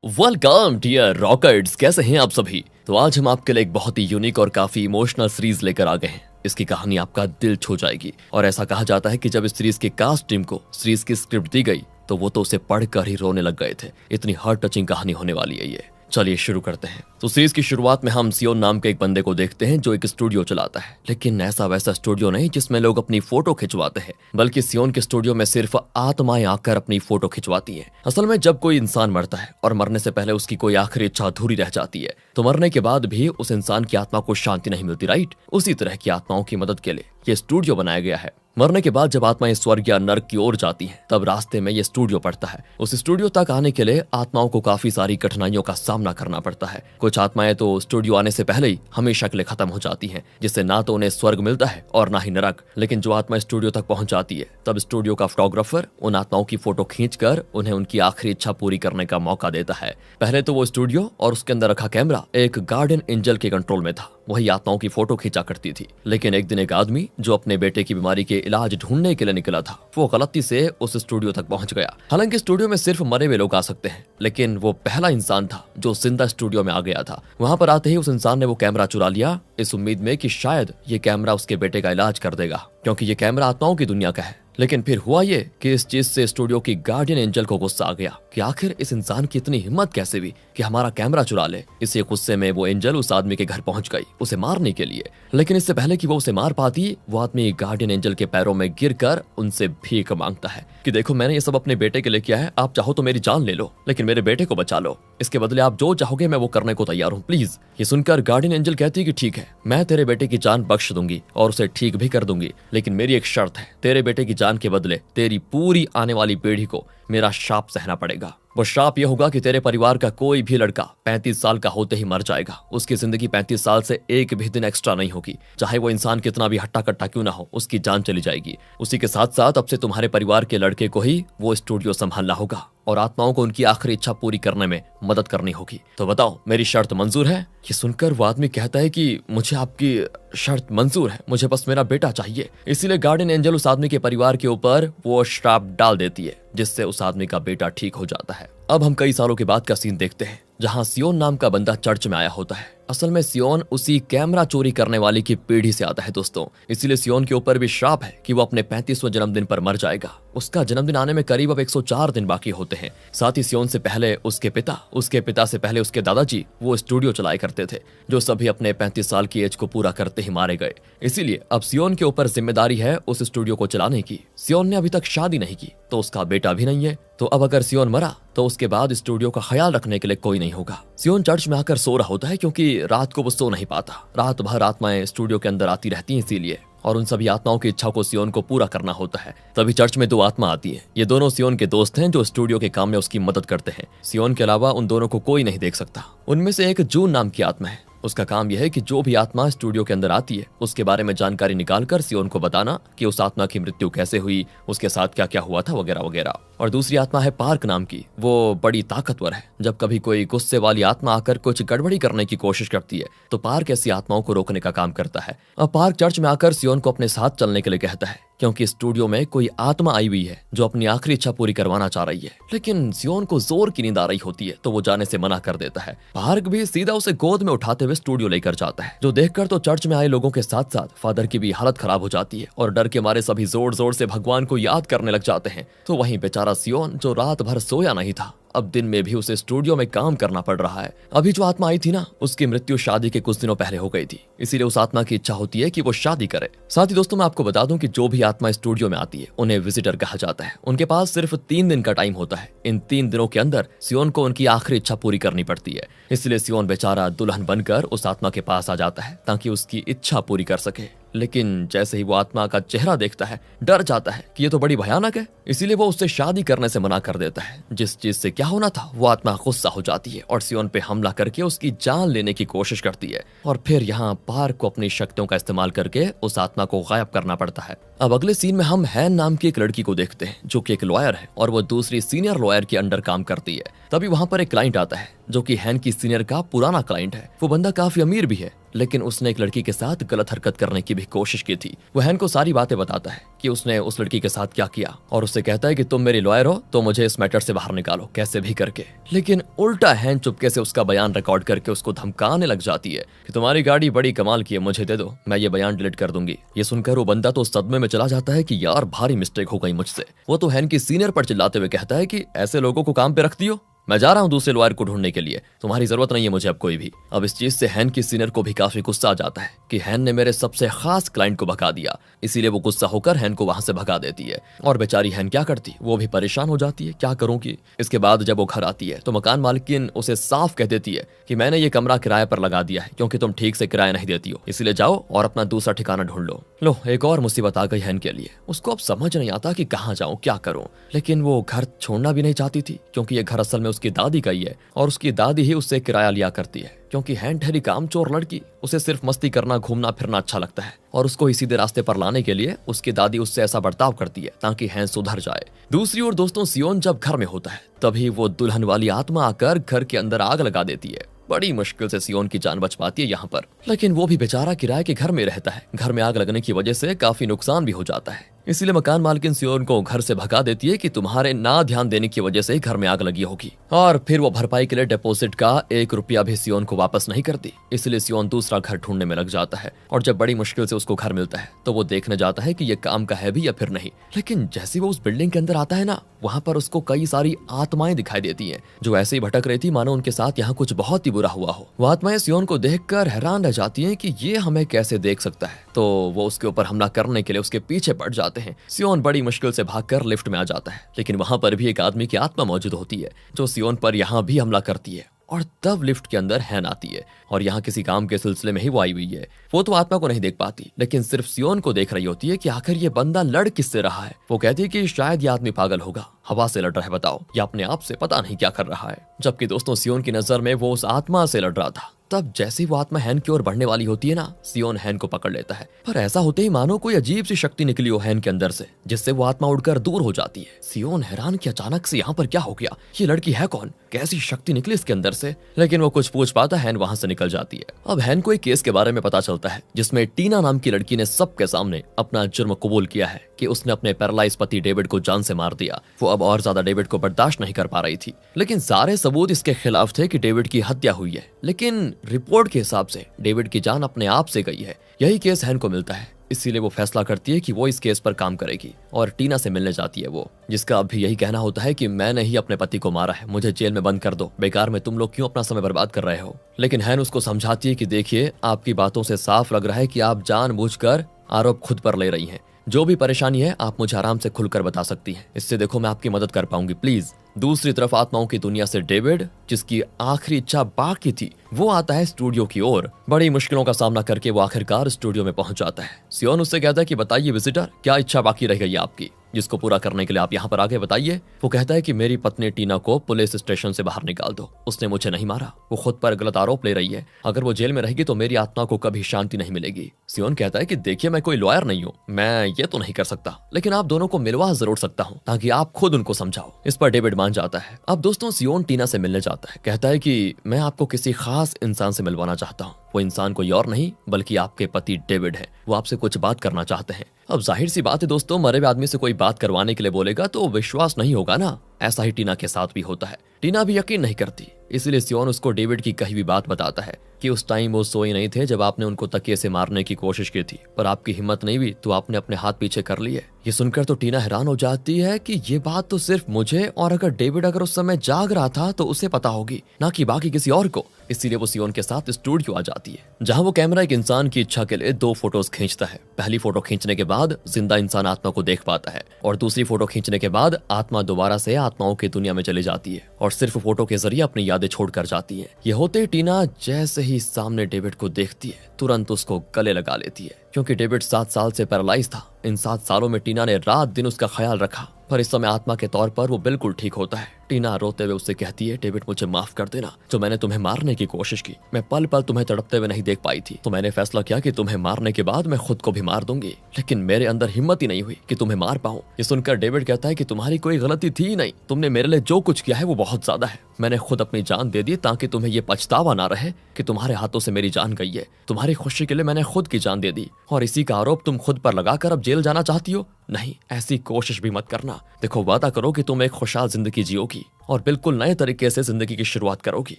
Welcome dear rockets, कैसे हैं आप सभी। तो आज हम आपके लिए एक बहुत ही यूनिक और काफी इमोशनल सीरीज लेकर आ गए हैं। इसकी कहानी आपका दिल छू जाएगी और ऐसा कहा जाता है कि जब इस सीरीज की कास्ट टीम को सीरीज की स्क्रिप्ट दी गई तो वो तो उसे पढ़कर ही रोने लग गए थे। इतनी हार्ट टचिंग कहानी होने वाली है ये। चलिए शुरू करते हैं। तो सीरीज की शुरुआत में हम सियोन नाम के एक बंदे को देखते हैं जो एक स्टूडियो चलाता है, लेकिन ऐसा वैसा स्टूडियो नहीं जिसमें लोग अपनी फोटो खिंचवाते हैं, बल्कि सियोन के स्टूडियो में सिर्फ आत्माएं आकर अपनी फोटो खिंचवाती हैं। असल में जब कोई इंसान मरता है और मरने से पहले उसकी कोई आखिरी इच्छा अधूरी रह जाती है, तो मरने के बाद भी उस इंसान की आत्मा को शांति नहीं मिलती, राइट। उसी तरह की आत्माओं की मदद के लिए ये स्टूडियो बनाया गया है। मरने के बाद जब आत्माएं स्वर्ग या नर्क की ओर जाती हैं, तब रास्ते में ये स्टूडियो पड़ता है। उस स्टूडियो तक आने के लिए आत्माओं को काफी सारी कठिनाइयों का सामना करना पड़ता है। कुछ आत्माएं तो स्टूडियो आने से पहले ही हमेशा के लिए खत्म हो जाती हैं, जिससे ना तो उन्हें स्वर्ग मिलता है और ना ही नरक। लेकिन जो आत्मा स्टूडियो तक पहुंच जाती है, तब स्टूडियो का फोटोग्राफर उन आत्माओं की फोटो खींचकर उन्हें उनकी आखिरी इच्छा पूरी करने का मौका देता है। पहले तो वो स्टूडियो और उसके अंदर रखा कैमरा एक गार्डियन एंजल के कंट्रोल में था, वही आत्माओं की फोटो खींचा करती थी। लेकिन एक दिन एक आदमी जो अपने बेटे की बीमारी के इलाज ढूंढने के लिए निकला था, वो गलती से उस स्टूडियो तक पहुंच गया। हालांकि स्टूडियो में सिर्फ मरे हुए लोग आ सकते हैं, लेकिन वो पहला इंसान था जो जिंदा स्टूडियो में आ गया था। वहां पर आते ही उस इंसान ने वो कैमरा चुरा लिया, इस उम्मीद में कि शायद ये कैमरा उसके बेटे का इलाज कर देगा, क्योंकि ये कैमरा आत्माओं की दुनिया का है। लेकिन फिर हुआ ये कि इस चीज से स्टूडियो की गार्डियन एंजल को गुस्सा आ गया कि आखिर इस इंसान की इतनी हिम्मत कैसे हुई कि हमारा कैमरा चुरा ले। इसी गुस्से में वो एंजल उस आदमी के घर पहुंच गई उसे मारने के लिए। लेकिन इससे पहले कि वो उसे मार पाती, वो आदमी गार्डियन एंजल के पैरों में गिरकर उनसे भीख मांगता है कि देखो, मैंने ये सब अपने बेटे के लिए किया है, आप चाहो तो मेरी जान ले लो, लेकिन मेरे बेटे को बचा लो। इसके बदले आप जो चाहोगे मैं वो करने को तैयार हूँ, प्लीज। ये सुनकर गार्डियन एंजल कहती है कि ठीक है, मैं तेरे बेटे की जान बख्श दूंगी और उसे ठीक भी कर दूंगी, लेकिन मेरी एक शर्त है, तेरे बेटे की जान के बदले तेरी पूरी आने वाली पीढ़ी को मेरा शाप सहना पड़ेगा। वो शाप यह होगा कि तेरे परिवार का कोई भी लड़का 35 साल का होते ही मर जाएगा। उसकी जिंदगी 35 साल से एक भी दिन एक्स्ट्रा नहीं होगी। चाहे वो इंसान कितना भी हट्टा कट्टा क्यों ना हो, उसकी जान चली जाएगी। उसी के साथ साथ अब से तुम्हारे परिवार के लड़के को ही वो स्टूडियो संभालना होगा और आत्माओं को उनकी आखिरी इच्छा पूरी करने में मदद करनी होगी। तो बताओ, मेरी शर्त मंजूर है? ये सुनकर वो आदमी कहता है कि मुझे आपकी शर्त मंजूर है, मुझे बस मेरा बेटा चाहिए। इसीलिए गार्डियन एंजल उस आदमी के परिवार के ऊपर वो श्राप डाल देती है, जिससे उस आदमी का बेटा ठीक हो जाता है। अब हम कई सालों के बाद का सीन देखते हैं, जहां सियोन नाम का बंदा चर्च में आया होता है। असल में सियोन उसी कैमरा चोरी करने वाले की पीढ़ी से आता है दोस्तों। इसीलिए सियोन के ऊपर भी श्राप है कि वो अपने 35वें जन्मदिन पर मर जाएगा। उसका जन्मदिन आने में करीब अब 104 दिन बाकी होते हैं। साथ ही सियोन से पहले उसके पिता से पहले उसके दादाजी वो स्टूडियो चलाया करते थे, जो सभी अपने 35 साल की एज को पूरा करते ही मारे गए। इसीलिए अब सियोन के ऊपर जिम्मेदारी है उस स्टूडियो को चलाने की। सियोन ने अभी तक शादी नहीं की, तो उसका बेटा भी नहीं है, तो अब अगर सियोन मरा तो उसके बाद स्टूडियो का ख्याल रखने के लिए कोई नहीं होगा। सियोन चर्च में आकर सो रहा होता है, क्योंकि रात को वो सो नहीं पाता। रात भर आत्माएं स्टूडियो के अंदर आती रहती हैं, इसीलिए, और उन सभी आत्माओं की इच्छा को सियोन को पूरा करना होता है। तभी चर्च में 2 आत्मा आती हैं। ये दोनों सियोन के दोस्त हैं जो स्टूडियो के काम में उसकी मदद करते हैं। सियोन के अलावा उन दोनों को कोई नहीं देख सकता। उनमें से एक जून नाम की आत्मा है। उसका काम यह है कि जो भी आत्मा स्टूडियो के अंदर आती है, उसके बारे में जानकारी निकालकर सियोन को बताना कि उस आत्मा की मृत्यु कैसे हुई, उसके साथ क्या क्या हुआ था, वगैरह वगैरह। और दूसरी आत्मा है पार्क नाम की। वो बड़ी ताकतवर है। जब कभी कोई गुस्से वाली आत्मा आकर कुछ गड़बड़ी करने की कोशिश करती है, तो पार्क ऐसी आत्माओं को रोकने का काम करता है। अब पार्क चर्च में आकर सियोन को अपने साथ चलने के लिए कहता है, क्योंकि स्टूडियो में कोई आत्मा आई हुई है जो अपनी आखिरी इच्छा पूरी करवाना चाह रही है। लेकिन सियोन को जोर की नींद आ रही होती है, तो वो जाने से मना कर देता है। पार्क भी सीधा उसे गोद में उठाते हुए स्टूडियो लेकर जाता है, जो देखकर तो चर्च में आए लोगों के साथ साथ फादर की भी हालत खराब हो जाती है और डर के मारे सभी जोर जोर से भगवान को याद करने लग जाते हैं। तो वहीं बेचारा सियोन, जो रात भर सोया नहीं था, अब दिन में भी उसे स्टूडियो में काम करना पड़ रहा है। अभी जो आत्मा आई थी ना, उसकी मृत्यु शादी के कुछ दिनों पहले हो गई थी। इसीलिए उस आत्मा की इच्छा होती है कि वो शादी करे। साथ ही दोस्तों, मैं आपको बता दूं कि जो भी आत्मा स्टूडियो में आती है, उन्हें विजिटर कहा जाता है। उनके पास सिर्फ 3 दिन का टाइम होता है। इन 3 दिनों के अंदर सियोन को उनकी आखिरी इच्छा पूरी करनी पड़ती है। इसलिए सियोन बेचारा दुल्हन बनकर उस आत्मा के पास आ जाता है, ताकि उसकी इच्छा पूरी कर सके। लेकिन जैसे ही वो आत्मा का चेहरा देखता है, डर जाता है कि ये तो बड़ी भयानक है। इसीलिए वो उससे शादी करने से मना कर देता है। जिस चीज से क्या होना था, वो आत्मा गुस्सा हो जाती है और सियोन पे हमला करके उसकी जान लेने की कोशिश करती है। और फिर यहाँ पार्क को अपनी शक्तियों का इस्तेमाल करके उस आत्मा को गायब करना पड़ता है। अब अगले सीन में हम हैन नाम की एक लड़की को देखते हैं, जो कि एक लॉयर है और वो दूसरी सीनियर लॉयर के अंडर काम करती है। तभी वहां पर एक क्लाइंट आता है, जो कि हैन की सीनियर का पुराना क्लाइंट है। वो बंदा काफी अमीर भी है, लेकिन उसने एक लड़की के साथ गलत हरकत करने की भी कोशिश की थी। वो हैन को सारी बातें बताता है कि उसने उस लड़की के साथ क्या किया और उससे कहता है कि तुम मेरी लॉयर हो तो मुझे इस मैटर से बाहर निकालो कैसे भी करके। लेकिन उल्टा हैन चुपके से उसका बयान रिकॉर्ड करके उसको धमकाने लग जाती है कि तुम्हारी गाड़ी बड़ी कमाल की है, मुझे दे दो, मैं ये बयान डिलीट कर दूंगी। ये सुनकर वो बंदा तो सदमे में चला जाता है कि यार भारी मिस्टेक हो गई मुझसे। वो तो हैन की सीनियर पर चिल्लाते हुए कहता है कि ऐसे लोगों को काम पे रखती हो, मैं जा रहा हूं दूसरे लॉयर को ढूंढने के लिए, तुम्हारी जरूरत नहीं है मुझे अब कोई भी। अब इस चीज से हैन की सीनियर को भी काफी गुस्सा आ जाता है कि हैन ने मेरे सबसे खास क्लाइंट को भगा दिया, इसीलिए वो गुस्सा होकर हैन को वहां से भगा देती है। और बेचारी हैन क्या करती, वो भी परेशान हो जाती है, क्या करूंगी। इसके बाद जब वो घर आती है तो मकान मालकिन उसे साफ कह देती है कि मैंने ये कमरा किराए पर लगा दिया है क्योंकि तुम ठीक से किराया नहीं देती हो, इसलिए जाओ और अपना दूसरा ठिकाना ढूंढ लो। एक और मुसीबत आ गई हैन के लिए। उसको अब समझ नहीं आता कि कहाँ जाऊं, क्या करूं। लेकिन वो घर छोड़ना भी नहीं चाहती थी क्योंकि ये घर असल में उसकी दादी का ही है और उसकी दादी ही उससे किराया लिया करती है क्योंकि हैन ठहरी कामचोर लड़की, उसे सिर्फ मस्ती करना घूमना फिरना अच्छा लगता है और उसको इसी रास्ते पर लाने के लिए उसकी दादी उससे ऐसा बर्ताव करती है ताकि हैन सुधर जाए। दूसरी ओर दोस्तों सियोन जब घर में होता है तभी वो दुल्हन वाली आत्मा आकर घर के अंदर आग लगा देती है। बड़ी मुश्किल से सियोन की जान बच पाती है यहाँ पर, लेकिन वो भी बेचारा किराए के घर में रहता है। घर में आग लगने की वजह से काफी नुकसान भी हो जाता है, इसीलिए मकान मालकिन सियोन को घर से भगा देती है कि तुम्हारे ना ध्यान देने की वजह से घर में आग लगी होगी। और फिर वो भरपाई के लिए डिपॉजिट का 1 रुपया भी सियोन को वापस नहीं करती, इसलिए सियोन दूसरा घर ढूंढने में लग जाता है। और जब बड़ी मुश्किल से उसको घर मिलता है तो वो देखने जाता है कि ये काम का है भी या फिर नहीं। लेकिन जैसे वो उस बिल्डिंग के अंदर आता है ना, वहां पर उसको कई सारी आत्माएं दिखाई देती हैं जो ऐसे ही भटक रही थी मानो उनके साथ यहाँ कुछ बहुत ही बुरा हुआ हो। वो आत्माएं सियोन को देखकर हैरान रह जाती हैं कि ये हमें कैसे देख सकता है, तो वो उसके ऊपर हमला करने के लिए उसके पीछे पड़ जाते हैं। सियोन बड़ी मुश्किल से भागकर लिफ्ट में आ जाता है, लेकिन वहां पर भी एक आदमी की आत्मा मौजूद होती है जो सियोन पर यहाँ भी हमला करती है। और तब लिफ्ट के अंदर हैन आती है और यहाँ किसी काम के सिलसिले में ही वो आई हुई है। वो तो आत्मा को नहीं देख पाती लेकिन सिर्फ सियोन को देख रही होती है कि आखिर ये बंदा लड़ किससे रहा है। वो कहती है कि शायद ये आदमी पागल होगा, हवा से लड़ रहा है, बताओ या अपने आप से, पता नहीं क्या कर रहा है। जबकि दोस्तों सियोन की नजर में वो उस आत्मा से लड़ रहा था। तब जैसे वो आत्मा हैन की ओर बढ़ने वाली होती है ना, सियोन हैन को पकड़ लेता है, पर ऐसा होते ही मानो कोई अजीब सी शक्ति निकली हो हैन के अंदर से, जिससे वो आत्मा उड़कर दूर हो जाती है। सियोन हैरान कि अचानक से यहाँ पर क्या हो गया, ये लड़की है कौन, कैसी शक्ति निकली इसके अंदर से। लेकिन वो कुछ पूछ पाता हैन वहां से निकल जाती है। अब हैन को एक केस के बारे में पता चलता है जिसमें टीना नाम की लड़की ने सबके सामने अपना जुर्म कबूल किया है कि उसने अपने पैरालाइज पति डेविड को जान से मार दिया। वो अब और ज्यादा डेविड को बर्दाश्त नहीं कर पा रही थी, लेकिन सारे सबूत इसके खिलाफ थे कि डेविड की हत्या हुई है। लेकिन रिपोर्ट के हिसाब से डेविड की जान अपने आप से गई है। यही केस हैन को मिलता है, इसीलिए वो फैसला करती है कि वो इस केस पर काम करेगी और टीना से मिलने जाती है वो, जिसका अब भी यही कहना होता है कि मैंने ही अपने पति को मारा है, मुझे जेल में बंद कर दो, बेकार में तुम लोग क्यों अपना समय बर्बाद कर रहे हो। लेकिन हैन उसको समझाती है कि देखिए आपकी बातों से साफ लग रहा है कि आप जानबूझकर आरोप खुद पर ले रही हैं, जो भी परेशानी है आप मुझे आराम से खुलकर बता सकती हैं, इससे देखो मैं आपकी मदद कर पाऊंगी, प्लीज। दूसरी तरफ आत्माओं की दुनिया से डेविड, जिसकी आखिरी इच्छा बाकी थी, वो आता है स्टूडियो की ओर। बड़ी मुश्किलों का सामना करके वो आखिरकार स्टूडियो में पहुंच जाता है। सियोन उससे कहता है कि बताइए विजिटर, क्या इच्छा बाकी रह गई है आपकी जिसको पूरा करने के लिए आप यहाँ पर आगे, बताइए। वो कहता है कि मेरी पत्नी टीना को पुलिस स्टेशन से बाहर निकाल दो, उसने मुझे नहीं मारा, वो खुद पर गलत आरोप ले रही है, अगर वो जेल में रहेगी तो मेरी आत्मा को कभी शांति नहीं मिलेगी। सियोन कहता है कि देखिए मैं कोई लॉयर नहीं हूँ, मैं ये तो नहीं कर सकता, लेकिन आप दोनों को मिलवा जरूर सकता हूँ ताकि आप खुद उनको समझाओ। इस पर डेविड मान जाता है। अब दोस्तों सियोन टीना से मिलने जाता है, कहता है कि मैं आपको किसी खास इंसान से मिलवाना चाहता हूँ, वो इंसान कोई और नहीं बल्कि आपके पति डेविड है, वो आपसे कुछ बात करना चाहते हैं। अब जाहिर सी बात है दोस्तों, मरे हुए आदमी से कोई बात करवाने के लिए बोलेगा तो विश्वास नहीं होगा ना। ऐसा ही टीना के साथ भी होता है। टीना भी यकीन नहीं करती, इसलिए सियोन उसको डेविड की कही हुई बात बताता है कि उस टाइम वो सोए नहीं थे जब आपने उनको तकिए से मारने की कोशिश की थी, पर आपकी हिम्मत नहीं हुई तो आपने अपने हाथ पीछे कर लिए। ये सुनकर तो टीना हैरान हो जाती है कि ये बात तो सिर्फ मुझे और अगर डेविड अगर उस समय जाग रहा था तो उसे पता होगी, ना कि बाकी किसी और को। इसीलिए वो सियोन के साथ स्टूडियो आ जाती है, जहां वो कैमरा एक इंसान की इच्छा के लिए 2 फोटोज खींचता है। पहली फोटो खींचने के बाद जिंदा इंसान आत्मा को देख पाता है और दूसरी फोटो खींचने के बाद आत्मा दोबारा से आत्माओं की दुनिया में चली जाती है और सिर्फ फोटो के जरिए अपनी यादें छोड़कर जाती है। ये होते टीना जैसे ही सामने डेविड को देखती है तुरंत उसको गले लगा लेती है, क्योंकि डेविड 7 साल से पैरालाइज था। इन 7 सालों में टीना ने रात दिन उसका ख्याल रखा, पर इस समय आत्मा के तौर पर वो बिल्कुल ठीक होता है। टीना रोते हुए उससे कहती है, डेविड मुझे माफ कर देना, जो मैंने तुम्हें मारने की कोशिश की, मैं पल पल तुम्हें तड़पते हुए नहीं देख पाई थी, तो मैंने फैसला किया कि तुम्हें मारने के बाद मैं खुद को भी मार दूंगी, लेकिन मेरे अंदर हिम्मत ही नहीं हुई कि तुम्हें मार पाऊं। ये सुनकर डेविड कहता है कि तुम्हारी कोई गलती थी ही नहीं, तुमने मेरे लिए जो कुछ किया है वो बहुत ज्यादा है, मैंने खुद अपनी जान दे दी ताकि तुम्हें ये पछतावा ना रहे कि तुम्हारे हाथों से मेरी जान गई है। तुम्हारी खुशी के लिए मैंने खुद की जान दे दी और इसी का आरोप तुम खुद पर लगाकर अब जेल जेल जाना चाहती हो? नहीं, ऐसी कोशिश भी मत करना। देखो, वादा करो कि तुम एक खुशहाल जिंदगी जियोगी और बिल्कुल नए तरीके से जिंदगी की शुरुआत करोगी।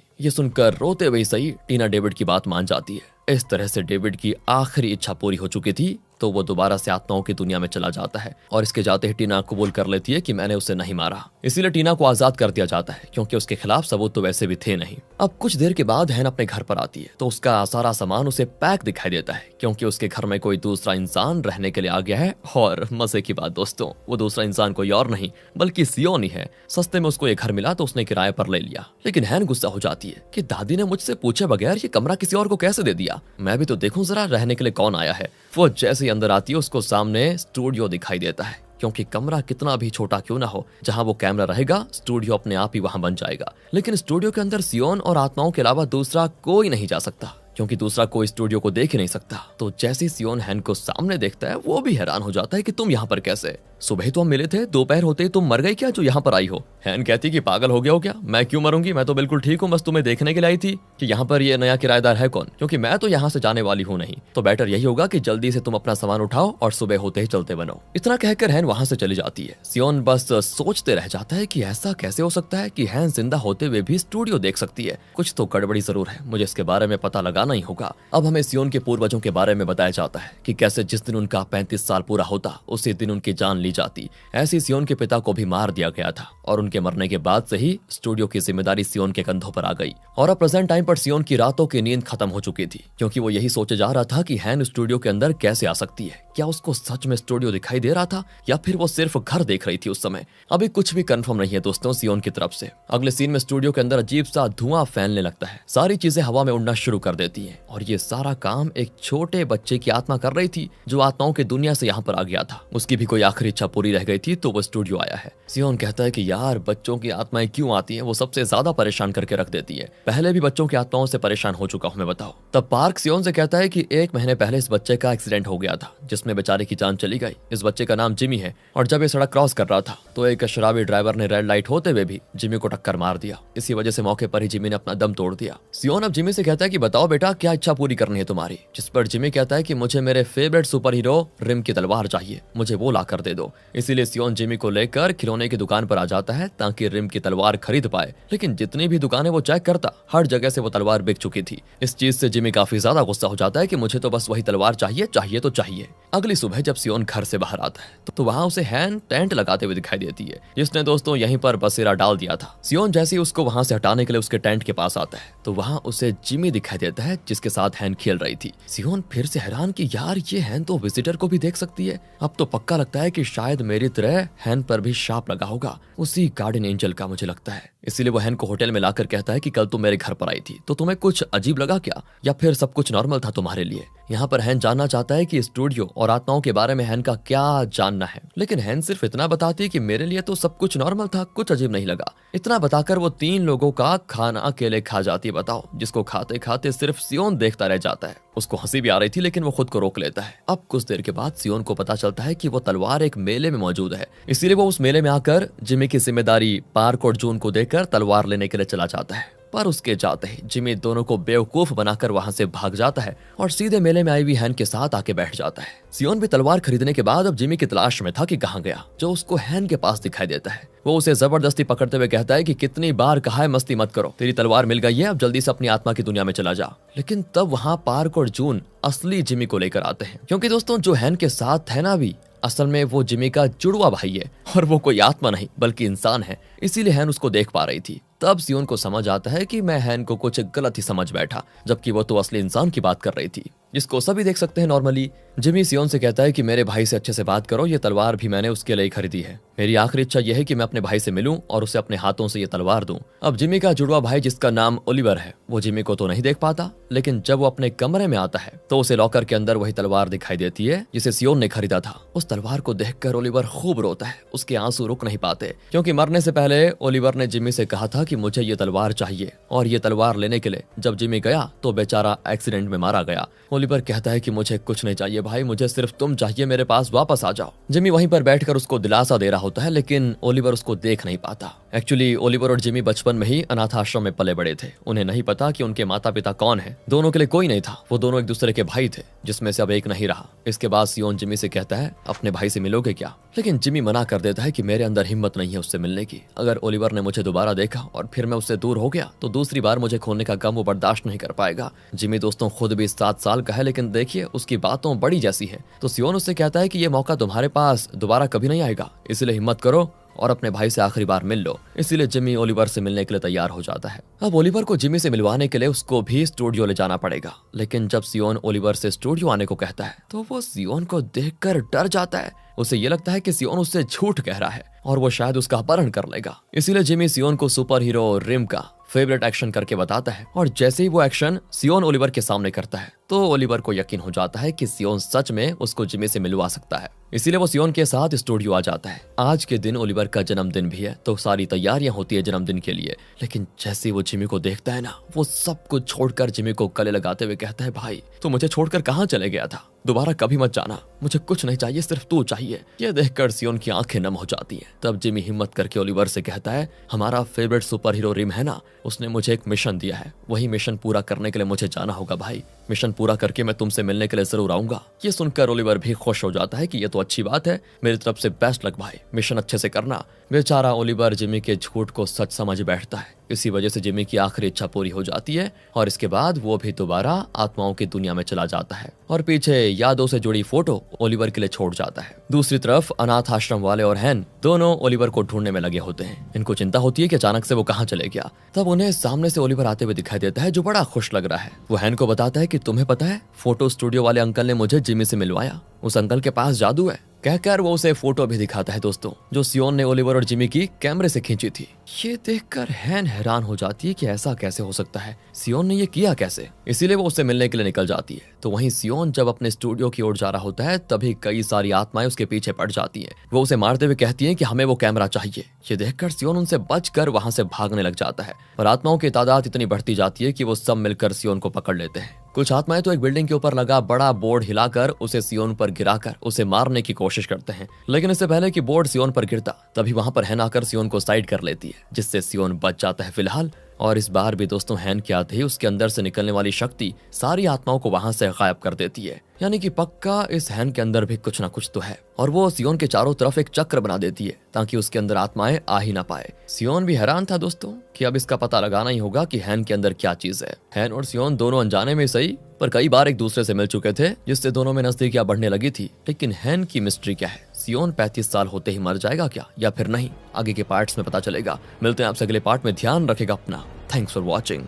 ये सुनकर रोते हुए सही टीना डेविड की बात मान जाती है। इस तरह से डेविड की आखिरी इच्छा पूरी हो चुकी थी, तो वो दोबारा से आत्माओं की दुनिया में चला जाता है और इसके जाते ही टीना कबूल कर लेती है कि मैंने उसे नहीं मारा। इसीलिए टीना को आजाद कर दिया जाता है, क्योंकि उसके खिलाफ सबूत तो वैसे भी थे नहीं। अब कुछ देर के बाद हैन अपने घर पर आती है तो उसका सारा सामान उसे पैक दिखाई देता है, क्योंकि उसके घर में कोई दूसरा इंसान रहने के लिए आ गया है। और मजे की बात दोस्तों, वो दूसरा इंसान कोई और नहीं बल्कि सियोन ही है। सस्ते में उसको ये घर मिला तो उसने किराए पर ले लिया। लेकिन हैन गुस्सा हो जाती है कि दादी ने मुझसे पूछे बगैर ये कमरा किसी और को कैसे दे दिया, मैं भी तो देखूं जरा रहने के लिए कौन आया है। वो जैसे ही अंदर आती है उसको सामने स्टूडियो दिखाई देता है, क्योंकि कमरा कितना भी छोटा क्यों ना हो, जहां वो कैमरा रहेगा स्टूडियो अपने आप ही वहां बन जाएगा। लेकिन स्टूडियो के अंदर सियोन और आत्माओं के अलावा दूसरा कोई नहीं जा सकता, क्योंकि दूसरा कोई स्टूडियो को देख ही नहीं सकता। तो जैसे ही सियोन हैन को सामने देखता है वो भी हैरान हो जाता है कि तुम यहाँ पर कैसे? सुबह तो हम मिले थे, दोपहर होते ही तुम मर गई क्या जो यहाँ पर आई हो? हैन कहती कि पागल हो गया हो क्या, मैं क्यों मरूंगी, मैं तो बिल्कुल ठीक हूँ, बस तुम्हें देखने के लिए आई थी कि यहाँ पर ये नया किराएदार है कौन, क्योंकि मैं तो यहाँ से जाने वाली हूँ नहीं। तो बेटर यही होगा कि जल्दी से तुम अपना सामान उठाओ और सुबह होते ही चलते बनो। इतना कहकर हैन वहां से चली जाती है। सियोन बस सोचते रह जाता है कि ऐसा कैसे हो सकता है कि हैन जिंदा होते हुए भी स्टूडियो देख सकती है। कुछ तो गड़बड़ी जरूर है, मुझे इसके बारे में पता लगाना ही होगा। अब हमें सियोन के पूर्वजों के बारे में बताया जाता है कि कैसे जिस दिन उनका 35 साल पूरा होता उसी दिन उनकी जान ली जाती। ऐसी सियोन के पिता को भी मार दिया गया था और उनके मरने के बाद से ही स्टूडियो की जिम्मेदारी सियोन के कंधों पर आ गई। और अब प्रेजेंट टाइम पर सियोन की रातों की नींद खत्म हो चुकी थी, क्योंकि वो यही सोचे जा रहा था कि हैन स्टूडियो के अंदर कैसे आ सकती है। क्या उसको सच में स्टूडियो दिखाई दे रहा था या फिर वो सिर्फ घर देख रही थी उस समय? अभी कुछ भी कंफर्म नहीं है दोस्तों सियोन की तरफ से। अगले सीन में स्टूडियो के अंदर अजीब सा धुआं फैलने लगता है, सारी चीजें हवा में उड़ना शुरू कर देती हैं और ये सारा काम एक छोटे बच्चे की आत्मा कर रही थी जो आत्माओं की दुनिया से यहाँ पर आ गया था। उसकी भी कोई आखिरी इच्छा पूरी रह गई थी तो वो स्टूडियो आया है। सियोन कहता है कि यार बच्चों की आत्माएं क्यों आती हैं, वो सबसे ज्यादा परेशान करके रख देती है। पहले भी बच्चों की आत्माओं से परेशान हो चुका हूं मैं, बताओ। तब पार्क सियोन से कहता है कि 1 महीने पहले इस बच्चे का एक्सीडेंट हो गया था जिसमें बेचारे की जान चली गई। इस बच्चे का नाम जिमी है और जब ये सड़क क्रॉस कर रहा था तो एक शराबी ड्राइवर ने रेड लाइट होते हुए भी जिमी को टक्कर मार दिया। इसी वजह से मौके पर ही जिमी ने अपना दम तोड़ दिया। सियोन अब जिमी से कहता है कि बताओ बेटा क्या इच्छा पूरी करनी है तुम्हारी? जिस पर जिमी कहता है कि मुझे मेरे फेवरेट सुपर हीरो रिम की तलवार चाहिए, मुझे वो ला कर दे दो। इसीलिए सियोन जिमी को लेकर खिलौने की दुकान पर आ जाता है ताकि रिम की तलवार खरीद पाए। लेकिन जितनी भी दुकानें वो चेक करता हर जगह से वो तलवार बिक चुकी थी। इस चीज से जिमी काफी ज्यादा गुस्सा हो जाता है कि मुझे तो बस वही तलवार चाहिए, चाहिए तो चाहिए। अगली सुबह जब सियोन घर से बाहर आता है तो वहां उसे हैन टेंट लगाते हुए दिखाई देती है, जिसने दोस्तों यहीं पर बसेरा डाल दिया था। सियोन जैसे ही उसको वहां से हटाने के लिए उसके टेंट के पास आता है तो वहां उसे जिमी दिखाई देता है जिसके साथ हैन खेल रही थी। सियोन फिर से हैरान कि यार ये हैन तो विजिटर को भी देख सकती है। अब तो पक्का लगता है कि शायद मेरी तरह हैन पर भी शाप लगा होगा, उसी गार्डन एंजल का मुझे लगता है। इसीलिए वो हैन को होटल में लाकर कहता है कि कल तुम मेरे घर पर आई थी तो तुम्हें कुछ अजीब लगा क्या, या फिर सब कुछ नॉर्मल था तुम्हारे लिए? यहाँ पर हैन जानना चाहता है कि स्टूडियो और आत्माओं के बारे में हैन का क्या जानना है, लेकिन हैन सिर्फ इतना बताती है कि मेरे लिए तो सब कुछ नॉर्मल था, कुछ अजीब नहीं लगा। इतना बताकर वो 3 लोगों का खाना अकेले खा जाती है, बताओ, जिसको खाते खाते सिर्फ सियोन देखता रह जाता है। उसको हंसी भी आ रही थी लेकिन वो खुद को रोक लेता है। अब कुछ देर के बाद सियोन को पता चलता है कि वो तलवार एक मेले में मौजूद है, इसीलिए वो उस मेले में आकर जिमी की जिम्मेदारी पार्क और जून को देकर तलवार लेने के लिए चला जाता है। पर उसके जाते ही जिमी दोनों को बेवकूफ बनाकर वहां से भाग जाता है और सीधे मेले में आई हुई हैन के साथ आके बैठ जाता है। सियोन भी तलवार खरीदने के बाद अब जिमी की तलाश में था कि कहां गया, जो उसको हैन के पास दिखाई देता है। वो उसे जबरदस्ती पकड़ते हुए कहता है कि कितनी बार कहा है मस्ती मत करो, तेरी तलवार मिल गई है, अब जल्दी से अपनी आत्मा की दुनिया में चला जा। लेकिन तब वहां पार्क और जून असली जिमी को लेकर आते हैं, क्योंकि दोस्तों जो हैन के साथ है ना अभी, असल में वो जिमी का जुड़वा भाई है और वो कोई आत्मा नहीं बल्कि इंसान है, इसीलिए हैन उसको देख पा रही थी। तब सियोन को समझ आता है कि मैं हैन को कुछ गलत ही समझ बैठा, जबकि वो तो असली इंसान की बात कर रही थी जिसको सभी देख सकते हैं नॉर्मली। जिमी सियोन से कहता है कि मेरे भाई से अच्छे से बात करो, ये तलवार भी मैंने उसके लिए खरीदी है। मेरी आखिरी इच्छा यह है कि मैं अपने भाई से मिलूं और उसे अपने हाथों से ये तलवार दूं। अब जिमी का जुड़वा भाई जिसका नाम ओलिवर है वो जिमी को तो नहीं देख पाता, लेकिन जब वो अपने कमरे में आता है तो उसे लॉकर के अंदर वही तलवार दिखाई देती है जिसे सियोन ने खरीदा था। उस तलवार को देखकर ओलिवर खूब रोता है, उसके आंसू रुक नहीं पाते, क्योंकि मरने से पहले ओलिवर ने जिमी से कहा था कि मुझे ये तलवार चाहिए, और ये तलवार लेने के लिए जब जिमी गया तो बेचारा एक्सीडेंट में मारा गया। ओलिवर ओलिवर कहता है कि मुझे कुछ नहीं चाहिए भाई, मुझे सिर्फ तुम चाहिए, मेरे पास वापस आ जाओ। जिमी वहीं पर बैठकर उसको दिलासा दे रहा होता है, लेकिन ओलिवर उसको देख नहीं पाता। एक्चुअली ओलिवर और जिमी बचपन में ही अनाथ आश्रम में पले बड़े थे। उन्हें नहीं पता कि उनके माता पिता कौन है। दोनों के लिए कोई नहीं था, वो दोनों एक दूसरे के भाई थे, जिसमें से अब एक नहीं रहा। इसके बाद सियोन जिमी से कहता है, अपने भाई से मिलोगे क्या? लेकिन जिमी मना कर देता है कि मेरे अंदर हिम्मत नहीं है उससे मिलने की। अगर ओलिवर ने मुझे दोबारा देखा और फिर मैं उससे दूर हो गया तो दूसरी बार मुझे खोने का गम वो बर्दाश्त नहीं कर पाएगा। जिमी दोस्तों खुद भी 7 साल का है, लेकिन देखिए उसकी बातों बड़ी जैसी है। तो सियोन उससे कहता है कि ये मौका तुम्हारे पास दोबारा कभी नहीं आएगा, इसलिए हिम्मत करो और अपने भाई से आखिरी बार मिल लो। इसीलिए जिमी ओलिवर से मिलने के लिए तैयार हो जाता है। अब ओलिवर को जिमी से मिलवाने के लिए उसको भी स्टूडियो ले जाना पड़ेगा। लेकिन जब सियोन ओलिवर से स्टूडियो आने को कहता है तो वो सियोन को देखकर डर जाता है। उसे ये लगता है कि सियोन उससे झूठ कह रहा है और वो शायद उसका अपहरण कर लेगा। इसीलिए जिमी सियोन को सुपर हीरो रिम का फेवरेट एक्शन करके बताता है, और जैसे ही वो एक्शन सियोन ओलिवर के सामने करता है तो ओलिवर को यकीन हो जाता है कि सियोन सच में उसको जिमी से मिलवा सकता है। इसीलिए वो सियोन के साथ स्टूडियो आ जाता है। आज के दिन ओलिवर का जन्मदिन भी है, तो सारी तैयारियां होती है जन्मदिन के लिए। लेकिन जैसे ही वो जिमी को देखता है ना, वो सब कुछ छोड़कर जिमी को गले लगाते हुए कहता है, भाई तू मुझे छोड़कर कहाँ चले गया था? दोबारा कभी मत जाना, मुझे कुछ नहीं चाहिए, सिर्फ तू चाहिए। ये देखकर सियोन की आंखें नम हो जाती हैं। तब जिमी हिम्मत करके ओलिवर से कहता है, हमारा फेवरेट सुपर हीरो रिम है ना, उसने मुझे एक मिशन दिया है, वही मिशन पूरा करने के लिए मुझे जाना होगा भाई। मिशन पूरा करके मैं तुमसे मिलने के लिए जरूर आऊंगा। ये सुनकर ओलिवर भी खुश हो जाता है कि ये तो अच्छी बात है, मेरी तरफ से बेस्ट लक भाई, मिशन अच्छे से करना। बेचारा ओलिवर जिमी के झूठ को सच समझ बैठता है। इसी वजह से जिमी की आखिरी इच्छा पूरी हो जाती है और इसके बाद वो भी दोबारा आत्माओं की दुनिया में चला जाता है और पीछे यादों से जुड़ी फोटो ओलिवर के लिए छोड़ जाता है। दूसरी तरफ अनाथ आश्रम वाले और हैन दोनों ओलिवर को ढूंढने में लगे होते हैं। इनको चिंता होती है कि अचानक से वो कहाँ चले गया। तब उन्हें सामने से ओलिवर आते हुए दिखाई देता है, जो बड़ा खुश लग रहा है। वो हैन को बताता है कि तुम्हें पता है, फोटो स्टूडियो वाले अंकल ने मुझे जिमी से मिलवाया, उस अंकल के पास जादू है। कहकर वो उसे फोटो भी दिखाता है दोस्तों, जो सियोन ने ओलिवर और जिमी की कैमरे से खींची थी। ये देखकर हैन हैरान हो जाती है कि ऐसा कैसे हो सकता है, सियोन ने ये किया कैसे। इसीलिए वो उससे मिलने के लिए निकल जाती है। तो वहीं सियोन जब अपने स्टूडियो की ओर जा रहा होता है, तभी कई सारी आत्माएं उसके पीछे पड़ जाती हैं। वो उसे मारते हुए कहती हैं कि हमें वो कैमरा चाहिए। ये देखकर सियोन उनसे बचकर वहां से भागने लग जाता है और आत्माओं की तादाद इतनी बढ़ती जाती है कि वो सब मिलकर सियोन को पकड़ लेते हैं। कुछ आत्माएं तो एक बिल्डिंग के ऊपर लगा बड़ा बोर्ड हिलाकर उसे सियोन पर गिराकर उसे मारने की कोशिश करते हैं। लेकिन इससे पहले कि बोर्ड सियोन पर गिरता, तभी वहां पर हैन आकर सियोन को साइड कर लेती है, जिससे सियोन बच जाता है फिलहाल। और इस बार भी दोस्तों हैन के आते ही उसके अंदर से निकलने वाली शक्ति सारी आत्माओं को वहां से गायब कर देती है। यानी कि पक्का इस हैन के अंदर भी कुछ ना कुछ तो है। और वो सियोन के चारों तरफ एक चक्र बना देती है ताकि उसके अंदर आत्माएं आ ही ना पाए। सियोन भी हैरान था दोस्तों कि अब इसका पता लगाना ही होगा कि हैन के अंदर क्या चीज है। हैन और सियोन दोनों अनजाने में सही, पर कई बार एक दूसरे से मिल चुके थे, जिससे दोनों में नजदीकियां बढ़ने लगी थी। लेकिन हैन की मिस्ट्री क्या है? सियोन 35 साल होते ही मर जाएगा क्या, या फिर नहीं? आगे के पार्ट्स में पता चलेगा। मिलते हैं आपसे अगले पार्ट में। ध्यान रखेगा अपना। Thanks for watching.